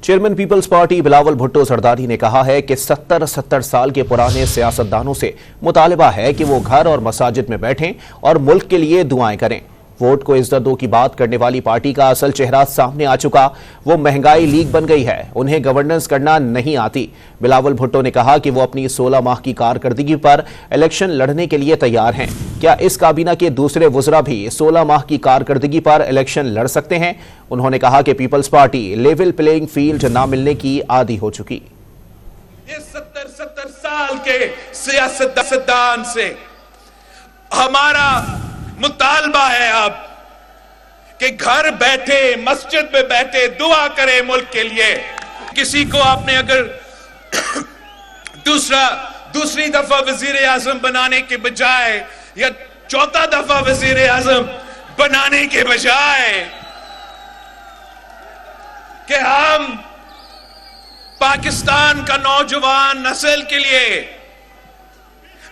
Chairman Peoples Party Bilawal Bhutto Zardari نے کہا ہے کہ 70 سال کے پرانے سیاستدانوں سے مطالبہ ہے کہ وہ گھر اور مساجد میں بیٹھیں اور ملک کے لیے دعائیں کریں۔ ووٹ کو عزت دو کی بات کرنے والی پارٹی کا اصل چہرہ سامنے آ چکا، وہ مہنگائی لیگ بن گئی ہے، انہیں گورننس کرنا نہیں آتی۔ بلاول بھٹو نے کہا کہ وہ اپنی 16 ماہ کی کارکردگی پر الیکشن لڑنے کے لیے تیار ہیں۔ کیا اس کابینہ کے دوسرے وزراء بھی 16 ماہ کی کارکردگی پر الیکشن لڑ سکتے ہیں؟ انہوں نے کہا کہ Peoples Party level playing field نہ ملنے کی عادی ہو چکی۔ یہ 70 سال کے سیاستدان سے ہمارا مطالبہ ہے اب کہ گھر بیٹھے، مسجد میں بیٹھے دعا کرے ملک کے لیے۔ کسی کو آپ نے اگر دوسری دفعہ وزیر اعظم بنانے کے بجائے یا چوتھا دفعہ وزیر اعظم بنانے کے بجائے کہ ہم پاکستان کا نوجوان نسل کے لیے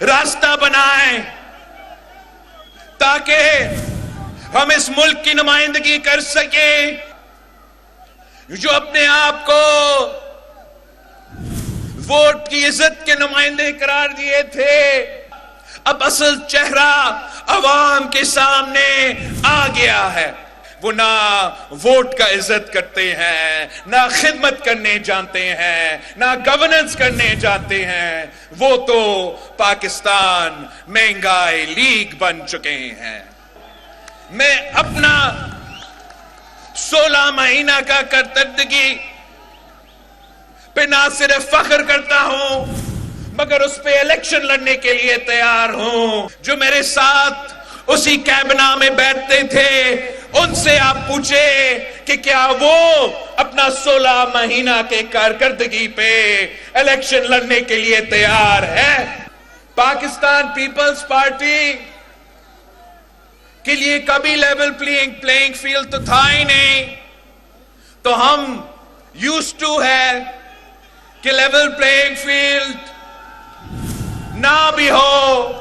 راستہ بنائیں تاکہ ہم اس ملک کی نمائندگی کر سکیں، جو اپنے آپ کو ووٹ کی عزت کے نمائندے قرار دیے تھے، اب اصل چہرہ عوام کے سامنے آ گیا ہے۔ وہ نہ ووٹ کا عزت کرتے ہیں، نہ خدمت کرنے جانتے ہیں، نہ گورننس کرنے جانتے ہیں، وہ تو پاکستان مہنگائی لیگ بن چکے ہیں۔ میں اپنا 16 مہینہ کا کارکردگی پہ نہ صرف فخر کرتا ہوں مگر اس پہ الیکشن لڑنے کے لیے تیار ہوں۔ جو میرے ساتھ اسی کابینہ میں بیٹھتے تھے ان سے آپ پوچھے کہ کیا وہ اپنا 16 مہینہ کے کارکردگی پہ الیکشن لڑنے کے لیے تیار ہے؟ پاکستان پیپلز پارٹی کے لیے کبھی لیول پلینگ فیلڈ تو تھا ہی نہیں، تو ہم یوزڈ ٹو ہے کہ لیول پلینگ فیلڈ نہ بھی ہو